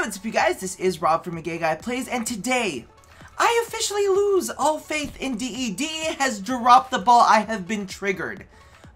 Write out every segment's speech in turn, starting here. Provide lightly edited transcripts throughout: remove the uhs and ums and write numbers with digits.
What's up, you guys? This is Rob from Gay Guy Plays, and today I officially lose all faith in DE. DE has dropped the ball. I have been triggered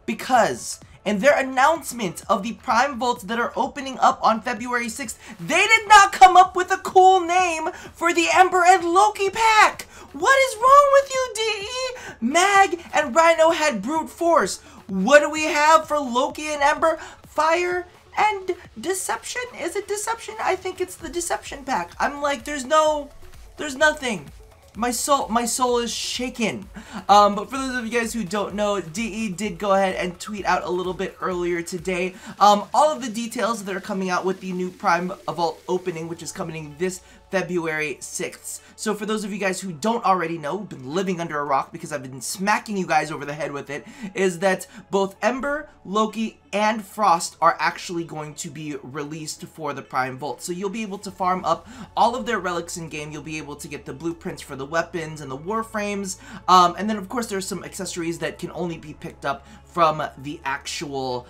because in their announcement of the Prime Vaults that are opening up on February 6th, they did not come up with a cool name for the Ember and Loki pack. What is wrong with you, DE? Mag and Rhino had brute force. What do we have for Loki and Ember? Fire and deception? Is it deception? I think it's the deception pack. I'm like, there's nothing. My soul is shaken. But for those of you guys who don't know, DE did go ahead and tweet out a little bit earlier today. All of the details that are coming out with the new Prime Vault opening, which is coming this February 6th. So for those of you guys who don't already know, been living under a rock because I've been smacking you guys over the head with it, is that both Ember, Loki, and Frost are actually going to be released for the Prime Vault. So you'll be able to farm up all of their relics in game. You'll be able to get the blueprints for the weapons and the Warframes. And then of course there's some accessories that can only be picked up from the actual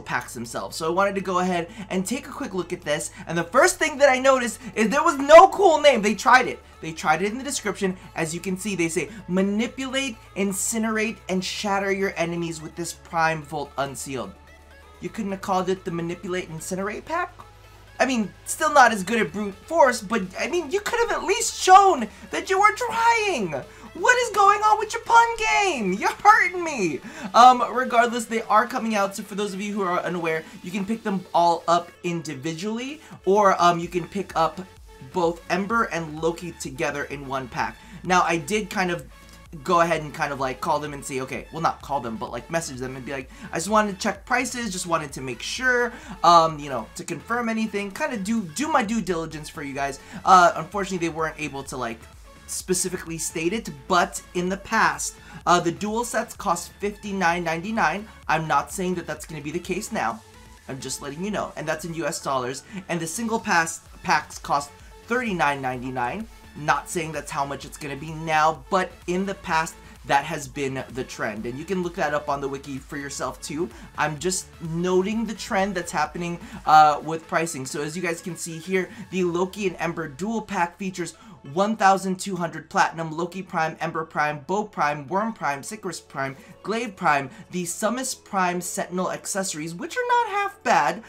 packs themselves. So I wanted to go ahead and take a quick look at this, and the first thing that I noticed is there was no cool name. They tried it. They tried it in the description. As you can see, they say, manipulate, incinerate, and shatter your enemies with this Prime Vault unsealed. You couldn't have called it the manipulate, incinerate pack? I mean, still not as good at brute force, but I mean, you could have at least shown that you were trying. What is going on with your pun game? You're hurting me. Regardless, they are coming out, so for those of you who are unaware, you can pick them all up individually, or you can pick up both Ember and Loki together in one pack. Now, I did kind of go ahead and kind of like call them and say, okay, well, not call them, but like message them and be like, I just wanted to check prices, just wanted to make sure, you know, to confirm anything, kind of do my due diligence for you guys. Unfortunately, they weren't able to like specifically state it, but in the past, the dual sets cost $59.99. I'm not saying that that's going to be the case now. I'm just letting you know, and that's in US dollars. And the single packs cost $39.99. Not saying that's how much it's going to be now, but in the past, that has been the trend, and you can look that up on the wiki for yourself too. I'm just noting the trend that's happening with pricing. So as you guys can see here, the Loki and Ember dual pack features 1,200 platinum, Loki Prime, Ember Prime, Bow Prime, Worm Prime, Sickers Prime, Glaive Prime, the Summons Prime Sentinel accessories, which are not half bad,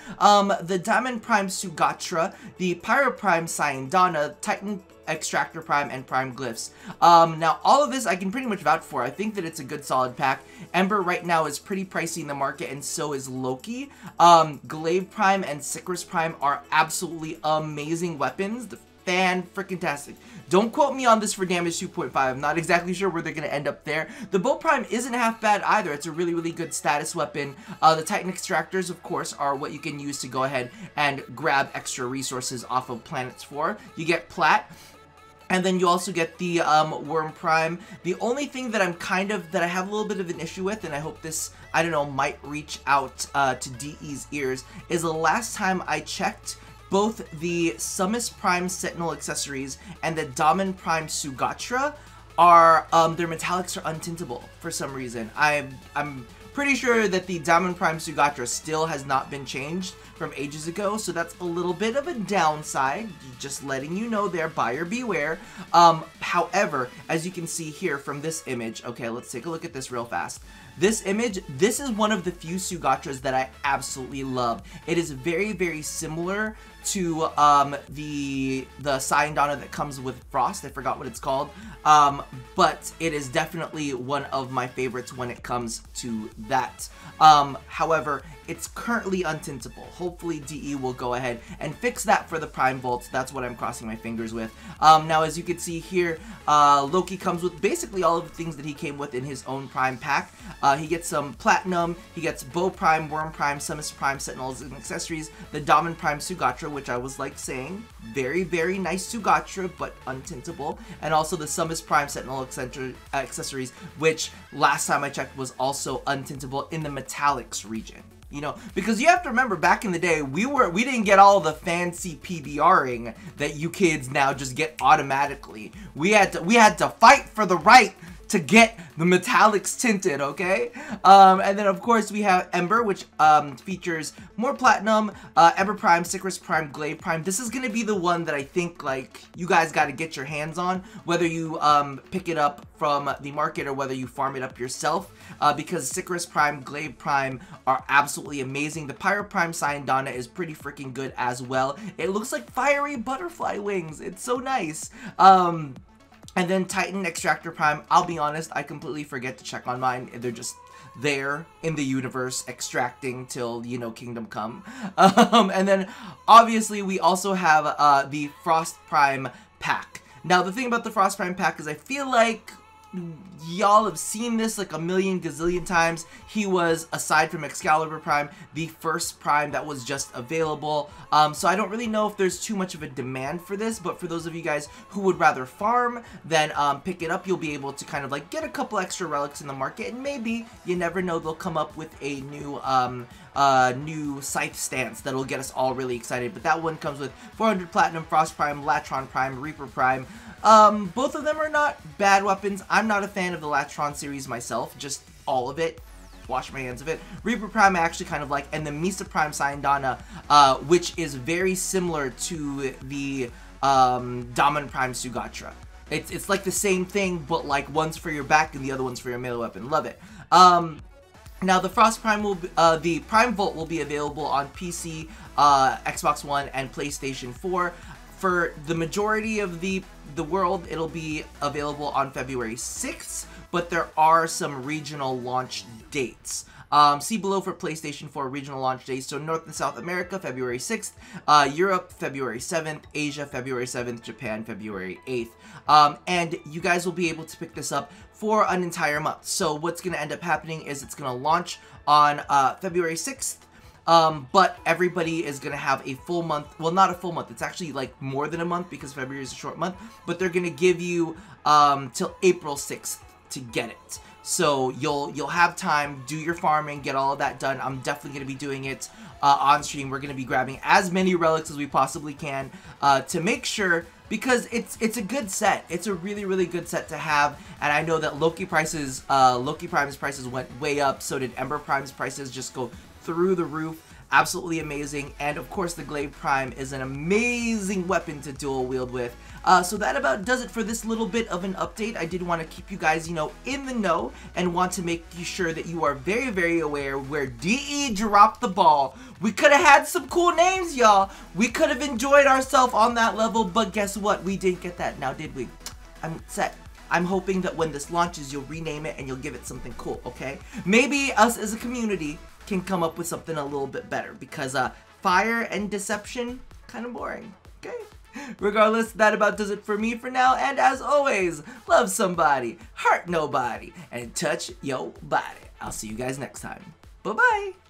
the Diamond Prime Sugatra, the Pyro Prime SANDR, Titan Extractor Prime, and Prime Glyphs. Now, all of this I can pretty much vouch for. I think that it's a good solid pack. Ember right now is pretty pricey in the market, and so is Loki. Glaive Prime and Sickers Prime are absolutely amazing weapons. The fan-freaking-tastic. Don't quote me on this for damage 2.5. I'm not exactly sure where they're going to end up there. The Bow Prime isn't half bad either. It's a really, really good status weapon. The Titan Extractors, of course, are what you can use to go ahead and grab extra resources off of planets for. You get Plat. And then you also get the Worm Prime. The only thing that I have a little bit of an issue with, and I hope this, I don't know, might reach out to DE's ears, is the last time I checked, both the Summons Prime Sentinel accessories and the Diamond Prime Sugatra are, their metallics are untintable for some reason. I'm pretty sure that the Diamond Prime Sugatra still has not been changed from ages ago, so that's a little bit of a downside. Just letting you know there, buyer beware. However, as you can see here from this image, okay, let's take a look at this real fast. This image, this is one of the few Sugatras that I absolutely love. It is very, very similar to the SANDR that comes with Frost. I forgot what it's called. But it is definitely one of my favorites when it comes to that. However, it's currently untintable. Hopefully DE will go ahead and fix that for the Prime Vaults. That's what I'm crossing my fingers with. Now, as you can see here, Loki comes with basically all of the things that he came with in his own Prime pack. He gets some Platinum, he gets Bow Prime, Worm Prime, Summons Prime, Sentinels, and accessories, the Diamond Prime Sugatra, which I was like saying, very, very nice Sugatra, but untintable, and also the Summons Prime Sentinel accessories, which last time I checked was also untintable in the metallics region. You know, because you have to remember, back in the day, we didn't get all the fancy PBRing that you kids now just get automatically. We had to fight for the right to get the metallics tinted, okay? And then of course we have Ember, which features more platinum, Ember Prime, Sycoris Prime, Glaive Prime. This is gonna be the one that I think like you guys gotta get your hands on, whether you pick it up from the market or whether you farm it up yourself, because Sycoris Prime, Glaive Prime are absolutely amazing. The Pyro Prime SANDR is pretty freaking good as well. It looks like fiery butterfly wings. It's so nice. And then Titan Extractor Prime, I'll be honest, I completely forget to check on mine. They're just there in the universe extracting till, you know, Kingdom Come. And then obviously we also have the Frost Prime pack. Now the thing about the Frost Prime pack is I feel like y'all have seen this like a million gazillion times. He was, aside from Excalibur Prime, the first Prime that was just available. So I don't really know if there's too much of a demand for this, but for those of you guys who would rather farm than pick it up, you'll be able to kind of like get a couple extra relics in the market, and maybe, you never know, they'll come up with a new Scythe stance that'll get us all really excited. But that one comes with 400 Platinum, Frost Prime, Latron Prime, Reaper Prime. Both of them are not bad weapons. I'm not a fan of the Latron series myself, just all of it. Wash my hands of it. Reaper Prime I actually kind of like, and the Misa Prime SANDR, which is very similar to the Daman Prime Sugatra. It's like the same thing, but like one's for your back and the other one's for your melee weapon. Love it. Now the Frost Prime will be, the Prime Volt will be available on PC, Xbox One, and PlayStation 4. For the majority of the world, it'll be available on February 6th, but there are some regional launch dates. See below for PlayStation 4 regional launch dates. So North and South America, February 6th, Europe, February 7th, Asia, February 7th, Japan, February 8th. And you guys will be able to pick this up for an entire month. So what's going to end up happening is it's going to launch on February 6th. But everybody is going to have a full month. Well, not a full month. It's actually like more than a month because February is a short month. But they're going to give you till April 6th to get it. So you'll have time, do your farming, get all of that done. I'm definitely going to be doing it on stream. We're going to be grabbing as many relics as we possibly can to make sure, because it's a good set. It's a really, really good set to have. And I know that Loki Prime's prices went way up. So did Ember Prime's prices just go through the roof. Absolutely amazing. And of course the Glaive Prime is an amazing weapon to dual wield with. So that about does it for this little bit of an update. I did want to keep you guys, you know, in the know, and want to make sure that you are very, very aware where DE dropped the ball. We could have had some cool names, y'all. We could have enjoyed ourselves on that level, but guess what? We didn't get that. Now, did we? I'm upset. I'm hoping that when this launches, you'll rename it and you'll give it something cool, okay? Maybe us as a community can come up with something a little bit better, because fire and deception, kind of boring, okay? Regardless, that about does it for me for now, and as always, love somebody, hurt nobody, and touch your body. I'll see you guys next time. Bye-bye!